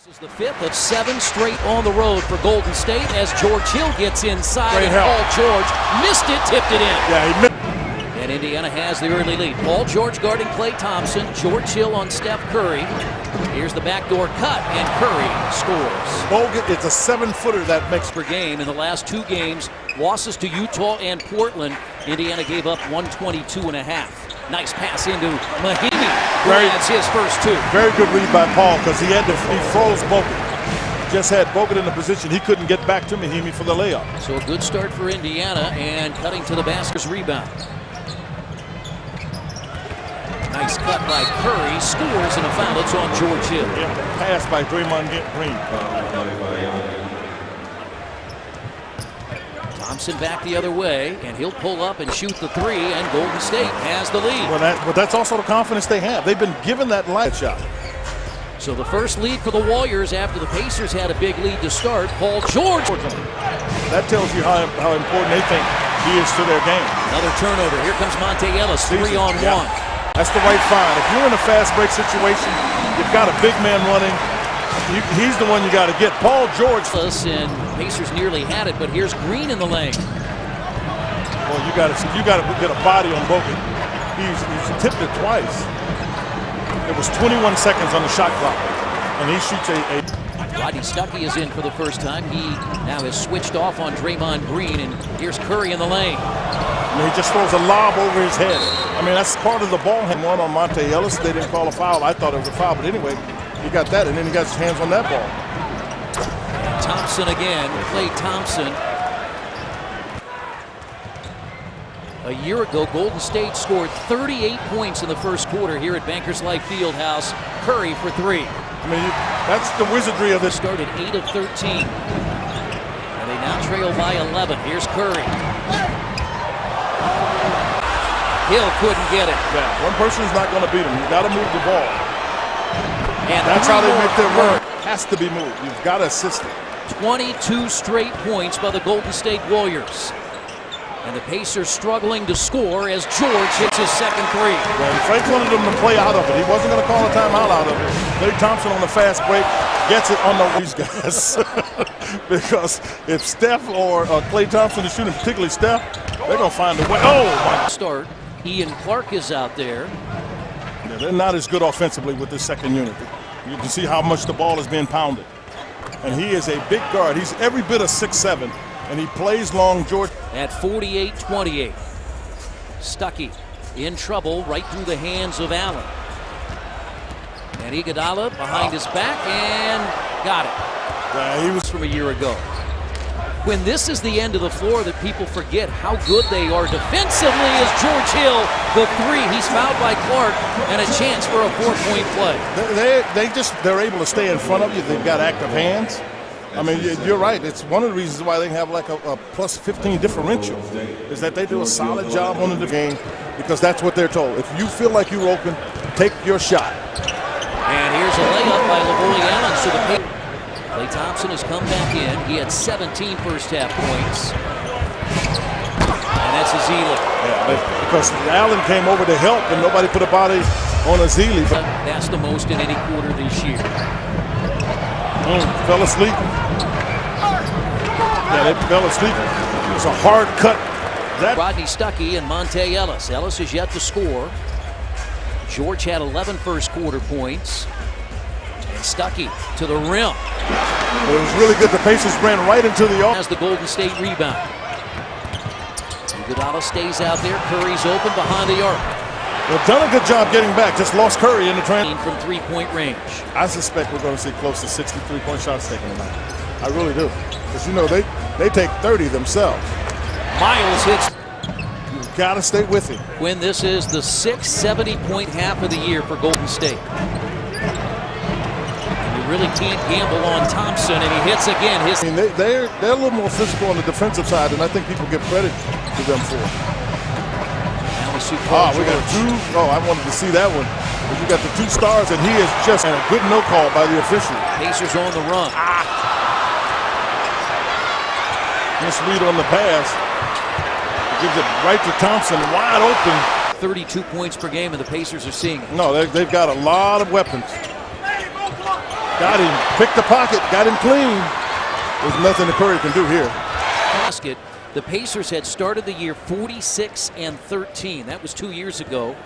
This is the fifth of 7 straight on the road for Golden State as George Hill gets inside. Great and help. Paul George missed it, tipped it in. Yeah, he missed. And Indiana has the early lead. Paul George guarding Klay Thompson. George Hill on Steph Curry. Here's the backdoor cut, and Curry scores. Bogut, it's a 7-footer that makes Per game in the last 2 games, losses to Utah and Portland. Indiana gave up 122.5. Nice pass into Mahinmi, who adds his first 2. very good read by Paul because he froze Bogut. Just had Bogut in a position he couldn't get back to Mahinmi for the layup. So a good start for Indiana, and cutting to the basket's rebound. Nice cut by Curry, scores, and a foul. It's on George Hill. Yeah, pass by Draymond Green. Thompson back the other way, and he'll pull up and shoot the 3, and Golden State has the lead. Well, that's also the confidence they have. They've been given that light shot. So the first lead for the Warriors after the Pacers had a big lead to start. Paul George. That tells you how important they think he is to their game. Another turnover. Here comes Monte Ellis, 3-on-1. Yeah. That's the right find. If you're in a fast break situation, you've got a big man running. He's the one you got to get. Paul George. And Pacers nearly had it, but here's Green in the lane. Well, you got to get a body on Bogut. He's tipped it twice. It was 21 seconds on the shot clock, and he shoots a Rodney Stuckey is in for the first time. He now has switched off on Draymond Green, and here's Curry in the lane. I mean, he just throws a lob over his head. I mean, that's part of the ball. One on Monte Ellis. They didn't call a foul. I thought it was a foul, but anyway, he got that, and then he got his hands on that ball. And Thompson again, Klay Thompson. A year ago, Golden State scored 38 points in the first quarter here at Bankers Life Fieldhouse. Curry for 3. I mean, that's the wizardry of this. Started 8 of 13. And they now trail by 11. Here's Curry. Hill couldn't get it. Yeah, one person's not going to beat him. You got to move the ball. And that's how they make their work. Has to be moved. You've got to assist it. 22 straight points by the Golden State Warriors. And the Pacers struggling to score as George hits his second 3. Well, Frank wanted them to play out of it. He wasn't going to call a timeout out of it. Klay Thompson on the fast break gets it on these guys. Because if Steph or Klay Thompson is shooting, particularly Steph, they're going to find a way. Oh, my. Start. Ian Clark is out there. Yeah, they're not as good offensively with this second unit. You can see how much the ball is being pounded. And he is a big guard. He's every bit of 6'7", and he plays long. George at 48-28. Stuckey in trouble right through the hands of Allen. And Iguodala behind his back and got it. Yeah, he was from a year ago. When this is the end of the floor that people forget how good they are defensively is George Hill, the 3. He's fouled by Clark and a chance for a 4-point play. They're able to stay in front of you. They've got active hands. I mean, you're right. It's one of the reasons why they have like a plus 15 differential is that they do a solid job on the game because that's what they're told. If you feel like you're open, take your shot. And here's a layup by LaVoy Allen. So the Klay Thompson has come back in. He had 17 first-half points. And that's Ezeli. Yeah, because Allen came over to help, and nobody put a body on Ezeli. That's the most in any quarter this year. Fell asleep. Yeah, they fell asleep. It was a hard cut. Rodney Stuckey and Monte Ellis. Ellis is yet to score. George had 11 first-quarter points. And Stuckey to the rim. It was really good. The Pacers ran right into the as the Golden State rebound. Iguodala stays out there. Curry's open behind the arc. They've done a good job getting back. Just lost Curry in the train. From 3-point range. I suspect we're going to see close to 60 3-point shots taken tonight. I really do. Because, you know, they take 30 themselves. Miles hits. You've got to stay with him. When this is the 6th 70-point half of the year for Golden State. Really can't gamble on Thompson, and he hits again. I mean, they're a little more physical on the defensive side, and I think people give credit to them for it. Now we see we got 2. Oh, I wanted to see that one. But you got the 2 stars, and he is just a good no call by the official. Pacers on the run. Misread on the pass. He gives it right to Thompson, wide open. 32 points per game, and the Pacers are seeing it. No, they've got a lot of weapons. Got him. Picked the pocket. Got him clean. There's nothing that Curry can do here. Basket. The Pacers had started the year 46-13. That was 2 years ago.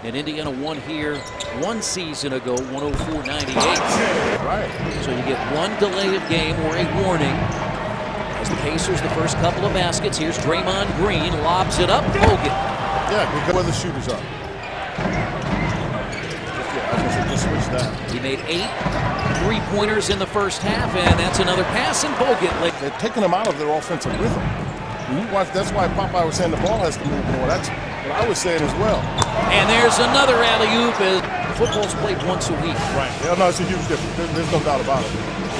And Indiana won here 1 season ago, 104-98. Right. So you get one delay of game or a warning. As the Pacers, the first couple of baskets. Here's Draymond Green, lobs it up. Bogut. Yeah, because where the shooters are. Just switch that. He made 8 3-pointers in the first half, and that's another pass, and Bogut. They're taking them out of their offensive rhythm. When you watch, that's why Popeye was saying the ball has to move more. That's what I was saying as well. And there's another alley-oop. Football's played once a week. Right. Yeah, no, it's a huge difference. There's no doubt about it.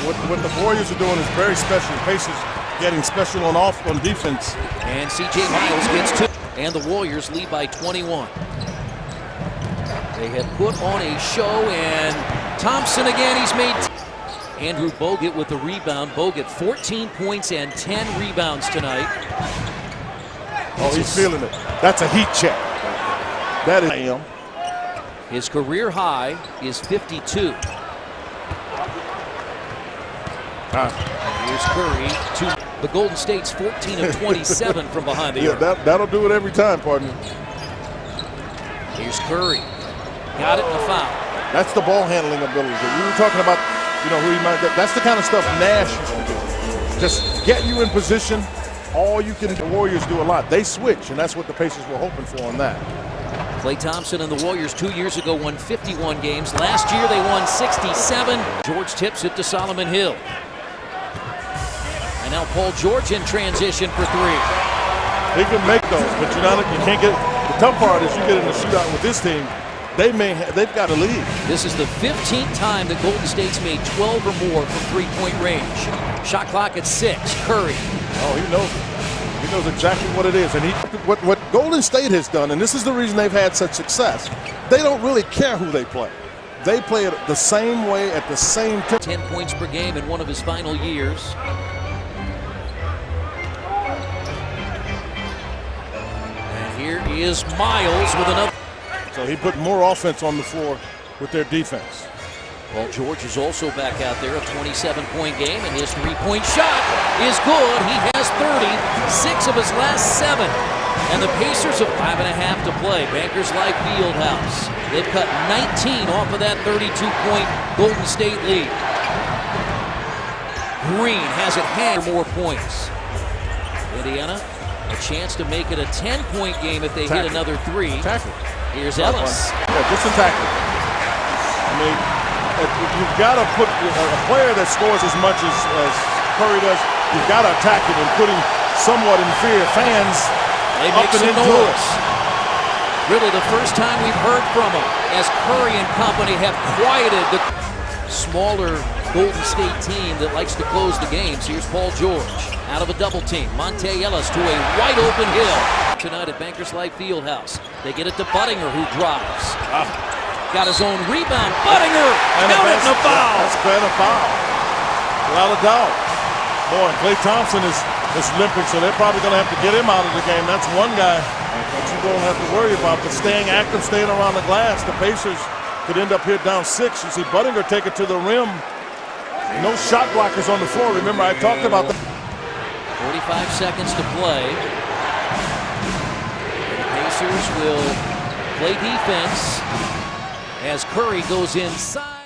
What the Warriors are doing is very special. Pacers getting special on defense. And C.J. Miles gets 2. And the Warriors lead by 21. They have put on a show, and Thompson again, he's made. Andrew Bogut with the rebound. Bogut 14 points and 10 rebounds tonight. Oh, he's feeling it. That's a heat check. That is him. His career high is 52. Here's Curry to the Golden State's 14 of 27 from behind the arc. That'll do it every time, partner. Here's Curry. Got it in the foul. That's the ball handling ability. We were talking about, who he might get. That's the kind of stuff Nash used to do. Just get you in position. All you can do. The Warriors do a lot. They switch, and that's what the Pacers were hoping for on that. Klay Thompson and the Warriors 2 years ago won 51 games. Last year they won 67. George tips it to Solomon Hill. And now Paul George in transition for 3. He can make those, but you can't get. The tough part is you get in a shootout with this team. They've got to lead. This is the 15th time that Golden State's made 12 or more from three-point range. Shot clock at 6. Curry. Oh, he knows it. He knows exactly what it is. And what Golden State has done, and this is the reason they've had such success, they don't really care who they play. They play it the same way at the same time. 10 points per game in one of his final years. And here is Miles with another. So he put more offense on the floor with their defense. Paul George is also back out there, a 27-point game, and his three-point shot is good. He has 30, 6 of his last 7. And the Pacers have 5.5 to play. Bankers Life Fieldhouse. They've cut 19 off of that 32-point Golden State lead. Green has it hand more points. Indiana, a chance to make it a 10-point game if they hit another 3. Tackle. Here's Ellis. Yeah, just attack it. I mean, you've got to put a player that scores as much as Curry does. You've got to attack him and put him somewhat in fear. Fans they up make and some into noise. it. Really, the first time we've heard from him as Curry and company have quieted the smaller Golden State team that likes to close the games. Here's Paul George out of a double team. Monte Ellis to a wide open Hill. Tonight at Bankers Life Fieldhouse. They get it to Budinger, who drives. Got his own rebound. Budinger! Count it and a foul! That's been a foul. Without a doubt. Boy, Klay Thompson is limping, so they're probably going to have to get him out of the game. That's one guy that you don't have to worry about. But staying active, staying around the glass, the Pacers could end up here down 6. You see Budinger take it to the rim. No shot blockers on the floor. Remember, I talked about that. 45 seconds to play. Pacers will play defense as Curry goes inside.